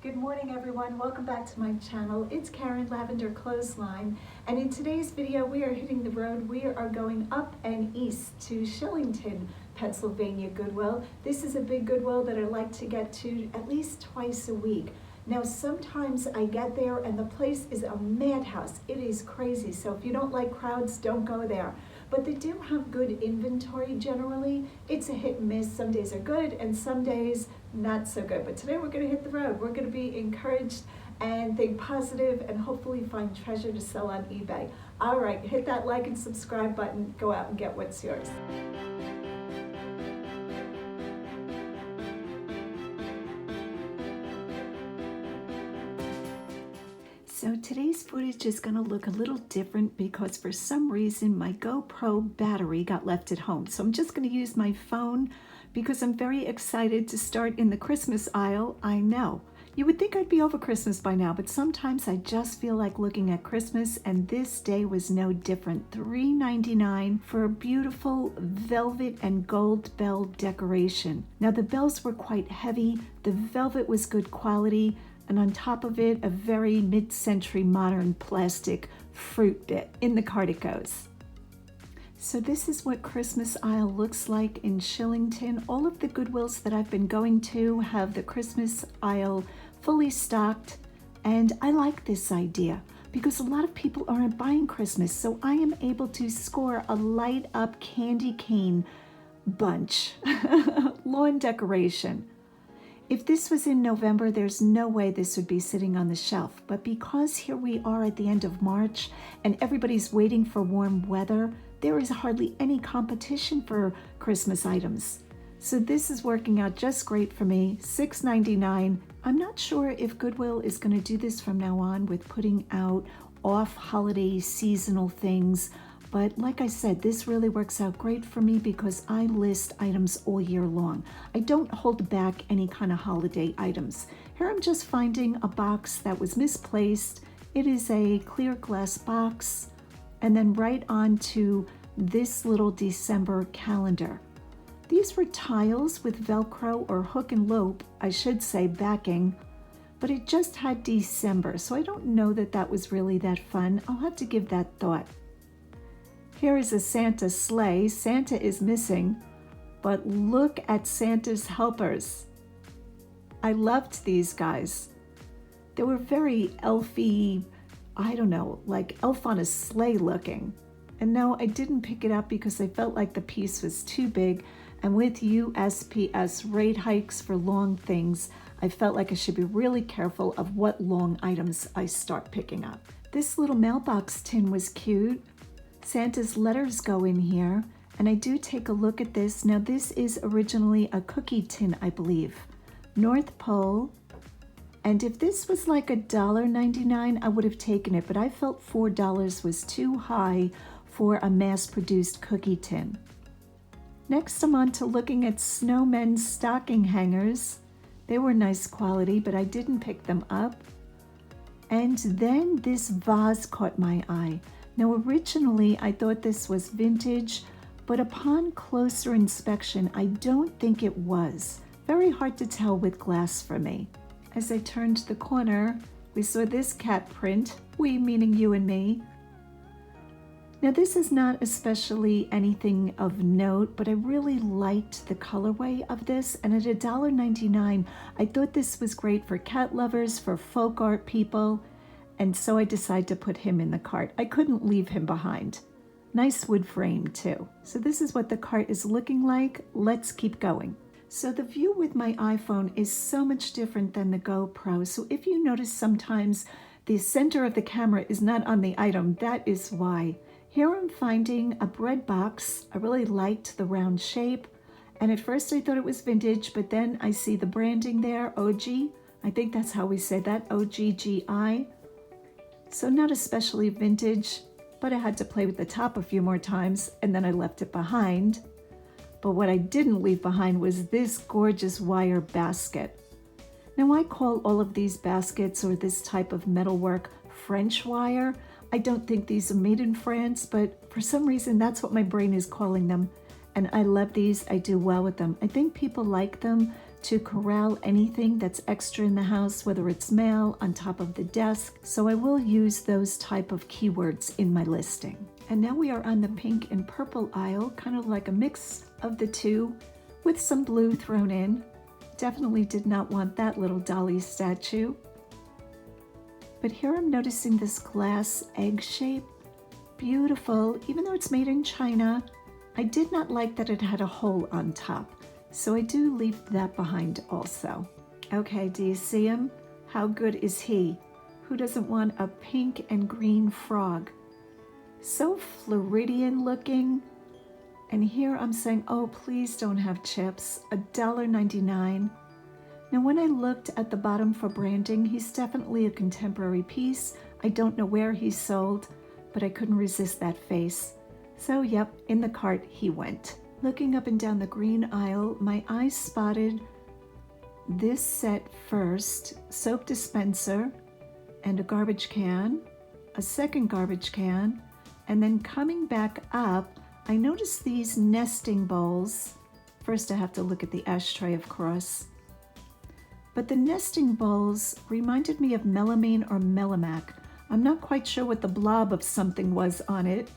Good morning everyone, welcome back to my channel. It's Karen, Lavenderclothesline, and in today's video we are hitting the road. We are going up and east to Shillington, Pennsylvania Goodwill. This is a big Goodwill that I like to get to at least twice a week. Now sometimes I get there and the place is a madhouse. It is crazy, so if you don't like crowds, don't go there. But they do have good inventory generally. It's a hit and miss. Some days are good and some days not so good. But today we're going to hit the road. We're going to be encouraged and think positive and hopefully find treasure to sell on eBay. All right, hit that like and subscribe button. Go out and get what's yours. So today's footage is going to look a little different because for some reason my GoPro battery got left at home. So I'm just going to use my phone because I'm very excited to start in the Christmas aisle. I know. You would think I'd be over Christmas by now, but sometimes I just feel like looking at Christmas, and this day was no different. $3.99 for a beautiful velvet and gold bell decoration. Now the bells were quite heavy, the velvet was good quality, and on top of it, a very mid-century modern plastic fruit bit. In the cart it goes. So this is what Christmas aisle looks like in Shillington. All of the Goodwills that I've been going to have the Christmas aisle fully stocked, and I like this idea because a lot of people aren't buying Christmas, so I am able to score a light up candy cane bunch, lawn decoration. If this was in November, there's no way this would be sitting on the shelf. But because here we are at the end of March and everybody's waiting for warm weather, there is hardly any competition for Christmas items. So this is working out just great for me. $6.99. I'm not sure if Goodwill is going to do this from now on with putting out off-holiday seasonal things. But like I said, this really works out great for me because I list items all year long. I don't hold back any kind of holiday items. Here I'm just finding a box that was misplaced. It is a clear glass box, and then right on to this little December calendar. These were tiles with Velcro or hook and loop, I should say, backing, but it just had December, so I don't know that that was really that fun. I'll have to give that thought. Here is a Santa sleigh. Santa is missing, but look at Santa's helpers. I loved these guys. They were very elfy, I don't know, like elf on a sleigh looking. And no, I didn't pick it up because I felt like the piece was too big. And with USPS rate hikes for long things, I felt like I should be really careful of what long items I start picking up. This little mailbox tin was cute. Santa's letters go in here, and I do take a look at this. Now this is originally a cookie tin, I believe. North Pole, and if this was like $1.99, I would have taken it, but I felt $4 was too high for a mass-produced cookie tin. Next I'm on to looking at snowmen stocking hangers. They were nice quality, but I didn't pick them up. And then this vase caught my eye. Now originally I thought this was vintage, but upon closer inspection I don't think it was. Very hard to tell with glass for me. As I turned the corner, we saw this cat print, we meaning you and me. Now this is not especially anything of note, but I really liked the colorway of this, and at $1.99 I thought this was great for cat lovers, for folk art people. And so I decided to put him in the cart. I couldn't leave him behind. Nice wood frame too. So this is what the cart is looking like. Let's keep going. So the view with my iPhone is so much different than the GoPro. So if you notice sometimes the center of the camera is not on the item, that is why. Here I'm finding a bread box. I really liked the round shape. And at first I thought it was vintage, but then I see the branding there, OG. I think that's how we say that, OGGI. So not especially vintage, but I had to play with the top a few more times and then I left it behind. But what I didn't leave behind was this gorgeous wire basket. Now I call all of these baskets or this type of metalwork French wire. I don't think these are made in France, but for some reason that's what my brain is calling them. And I love these, I do well with them. I think people like them to corral anything that's extra in the house, whether it's mail, on top of the desk. So I will use those type of keywords in my listing. And now we are on the pink and purple aisle, kind of like a mix of the two with some blue thrown in. Definitely did not want that little dolly statue. But here I'm noticing this glass egg shape. Beautiful, even though it's made in China. I did not like that it had a hole on top, so I do leave that behind also. Okay, do you see him? How good is he? Who doesn't want a pink and green frog? So Floridian looking. And here I'm saying, oh, please don't have chips, $1.99. Now when I looked at the bottom for branding, he's definitely a contemporary piece. I don't know where he's sold, but I couldn't resist that face. So yep, in the cart he went. Looking up and down the green aisle, my eyes spotted this set first: soap dispenser and a garbage can, a second garbage can, and then coming back up, I noticed these nesting bowls. First I have to look at the ashtray, of course. But the nesting bowls reminded me of melamine or melamac. I'm not quite sure what the blob of something was on it.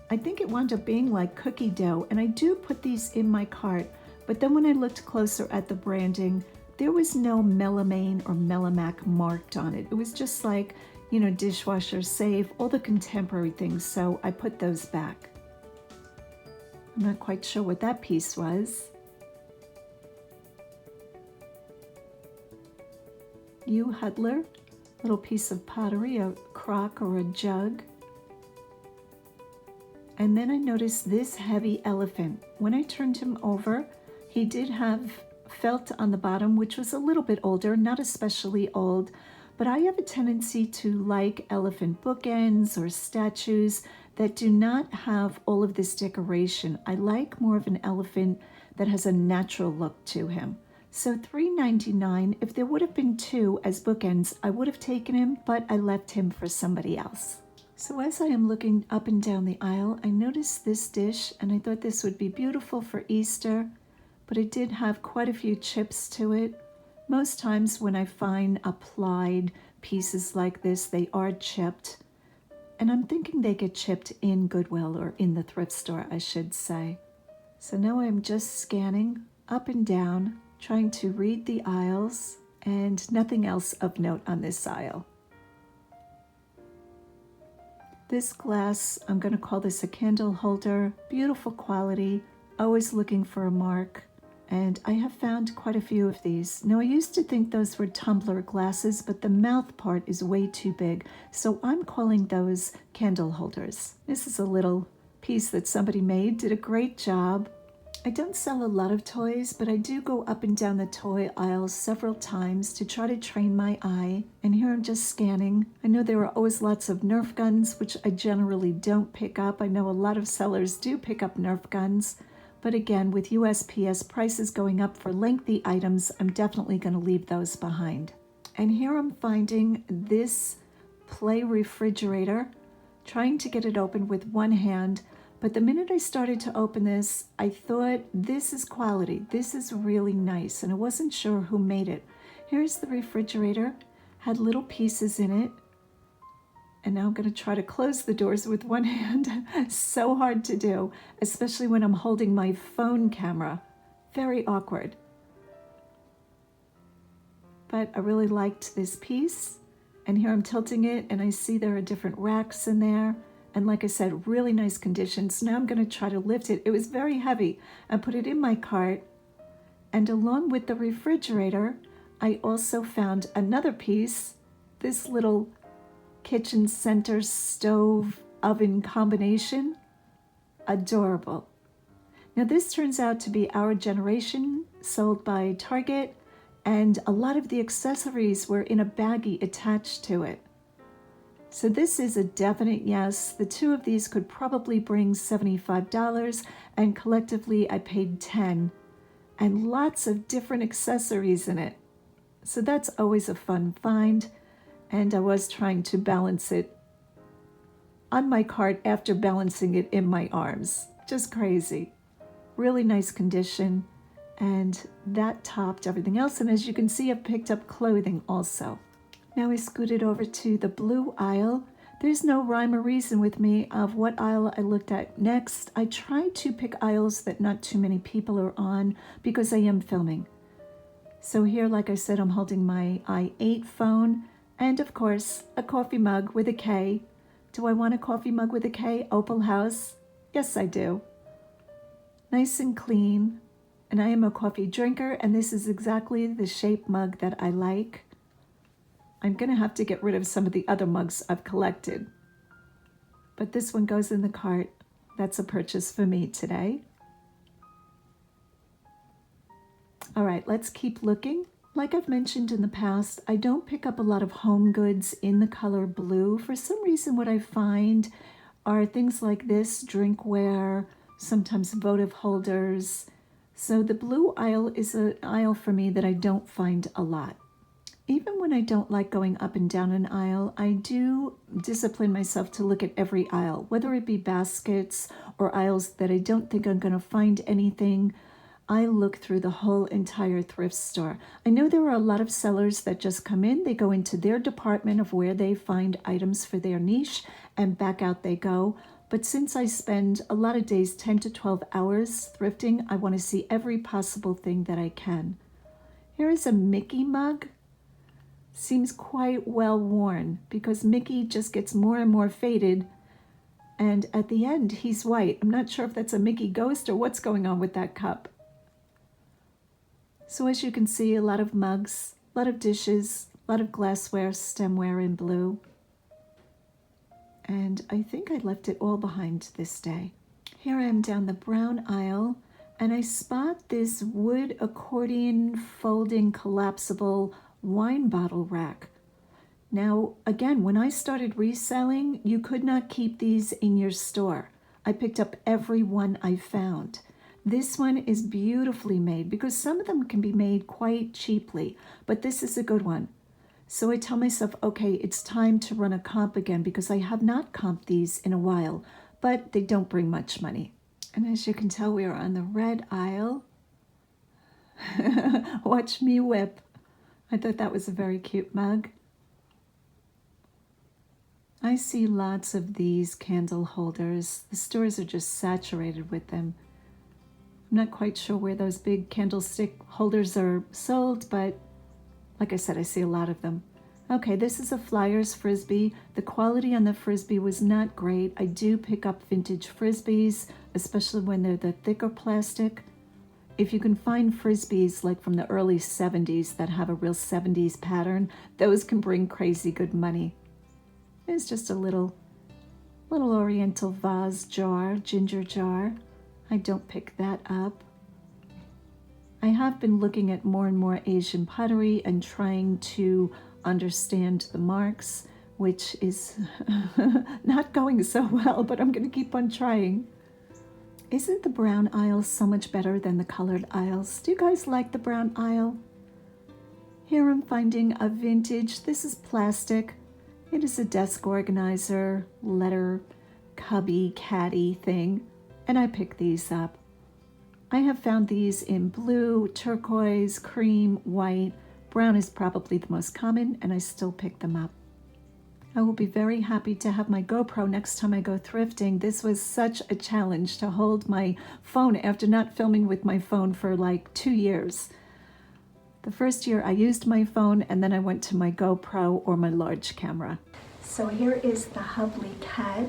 I think it wound up being like cookie dough, and I do put these in my cart, but then when I looked closer at the branding, there was no melamine or melamac marked on it. It was just like, you know, dishwasher safe, all the contemporary things, so I put those back. I'm not quite sure what that piece was. You Huddler, little piece of pottery, a crock or a jug. And then I noticed this heavy elephant. When I turned him over, he did have felt on the bottom, which was a little bit older, not especially old, but I have a tendency to like elephant bookends or statues that do not have all of this decoration. I like more of an elephant that has a natural look to him. So $3.99, if there would have been two as bookends, I would have taken him, but I left him for somebody else. So as I am looking up and down the aisle, I noticed this dish, and I thought this would be beautiful for Easter, but it did have quite a few chips to it. Most times when I find applied pieces like this, they are chipped. And I'm thinking they get chipped in Goodwill, or in the thrift store, I should say. So now I'm just scanning up and down, trying to read the aisles, and nothing else of note on this aisle. This glass, I'm going to call this a candle holder, beautiful quality, always looking for a mark, and I have found quite a few of these. Now I used to think those were tumbler glasses, but the mouth part is way too big, so I'm calling those candle holders. This is a little piece that somebody made, did a great job. I don't sell a lot of toys, but I do go up and down the toy aisle several times to try to train my eye. And here I'm just scanning. I know there are always lots of Nerf guns, which I generally don't pick up. I know a lot of sellers do pick up Nerf guns. But again, with USPS prices going up for lengthy items, I'm definitely going to leave those behind. And here I'm finding this play refrigerator, trying to get it open with one hand. But the minute I started to open this, I thought, this is quality. This is really nice. And I wasn't sure who made it. Here's the refrigerator. Had little pieces in it. And now I'm going to try to close the doors with one hand. So hard to do, especially when I'm holding my phone camera. Very awkward. But I really liked this piece. And here I'm tilting it, and I see there are different racks in there. And like I said, really nice condition. So now I'm going to try to lift it. It was very heavy. I put it in my cart. And along with the refrigerator, I also found another piece, this little kitchen center stove oven combination. Adorable. Now this turns out to be our generation, sold by Target, and a lot of the accessories were in a baggie attached to it. So this is a definite yes. The two of these could probably bring $75, and collectively I paid $10, and lots of different accessories in it. So that's always a fun find, and I was trying to balance it on my cart after balancing it in my arms. Just crazy. Really nice condition, And that topped everything else. And as you can see, I've picked up clothing also. Now I scooted over to the blue aisle. There's no rhyme or reason with me of what aisle I looked at next. I try to pick aisles that not too many people are on because I am filming. So here, like I said, I'm holding my i8 phone and of course a coffee mug with a K. Do I want a coffee mug with a K? Opal House? Yes, I do. Nice and clean. And I am a coffee drinker, and this is exactly the shape mug that I like. I'm going to have to get rid of some of the other mugs I've collected. But this one goes in the cart. That's a purchase for me today. All right, let's keep looking. Like I've mentioned in the past, I don't pick up a lot of home goods in the color blue. For some reason, what I find are things like this, drinkware, sometimes votive holders. So the blue aisle is an aisle for me that I don't find a lot. Even when I don't like going up and down an aisle, I do discipline myself to look at every aisle, whether it be baskets or aisles that I don't think I'm going to find anything. I look through the whole entire thrift store. I know there are a lot of sellers that just come in, they go into their department of where they find items for their niche, and back out they go. But since I spend a lot of days, 10 to 12 hours thrifting, I want to see every possible thing that I can. Here is a Mickey mug. Seems quite well worn because Mickey just gets more and more faded. And at the end, he's white. I'm not sure if that's a Mickey ghost or what's going on with that cup. So as you can see, a lot of mugs, a lot of dishes, a lot of glassware, stemware in blue. And I think I left it all behind this day. Here I am down the brown aisle, and I spot this wood accordion folding collapsible wine bottle rack. Now, again, when I started reselling, you could not keep these in your store. I picked up every one I found. This one is beautifully made because some of them can be made quite cheaply, but this is a good one. So I tell myself, okay, it's time to run a comp again because I have not comped these in a while, but they don't bring much money. And as you can tell, we are on the red aisle. Watch me whip. I thought that was a very cute mug. I see lots of these candle holders. The stores are just saturated with them. I'm not quite sure where those big candlestick holders are sold, but like I said, I see a lot of them. Okay, this is a Flyers Frisbee. The quality on the Frisbee was not great. I do pick up vintage Frisbees, especially when they're the thicker plastic. If you can find Frisbees like from the early 70s that have a real 70s pattern, those can bring crazy good money. It's just a little oriental vase jar, ginger jar. I don't pick that up. I have been looking at more and more Asian pottery and trying to understand the marks, which is not going so well, but I'm going to keep on trying. Isn't the brown aisle so much better than the colored aisles? Do you guys like the brown aisle? Here I'm finding a vintage, this is plastic. It is a desk organizer, letter, cubby, caddy thing, and I picked these up. I have found these in blue, turquoise, cream, white. Brown is probably the most common, and I still pick them up. I will be very happy to have my GoPro next time I go thrifting. This was such a challenge to hold my phone after not filming with my phone for like 2 years. The first year I used my phone, and then I went to my GoPro or my large camera. So here is the Hubley cat.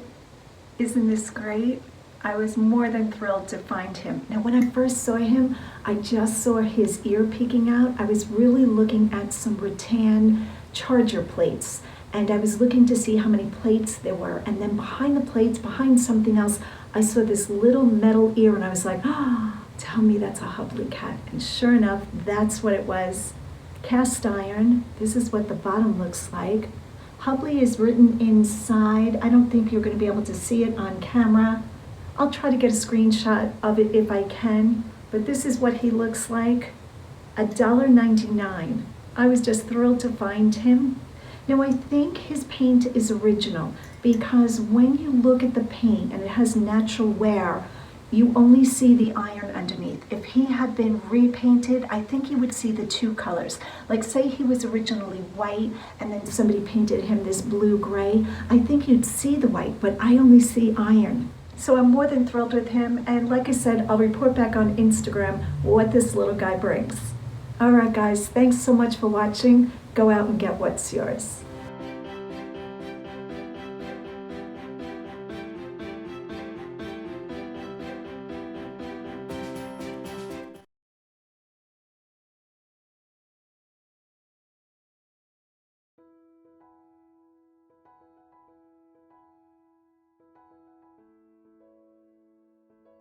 Isn't this great? I was more than thrilled to find him. Now, when I first saw him, I just saw his ear peeking out. I was really looking at some rattan charger plates, and I was looking to see how many plates there were. And then behind the plates, behind something else, I saw this little metal ear, and I was like, ah, tell me that's a Hubley cat. And sure enough, that's what it was. Cast iron. This is what the bottom looks like. Hubley is written inside. I don't think you're going to be able to see it on camera. I'll try to get a screenshot of it if I can, but this is what he looks like. $1.99. I was just thrilled to find him. Now I think his paint is original because when you look at the paint and it has natural wear, you only see the iron underneath. If he had been repainted, I think you would see the two colors. Like say he was originally white and then somebody painted him this blue-gray, I think you'd see the white, but I only see iron. So I'm more than thrilled with him, and like I said, I'll report back on Instagram what this little guy brings. All right, guys, thanks so much for watching. Go out and get what's yours.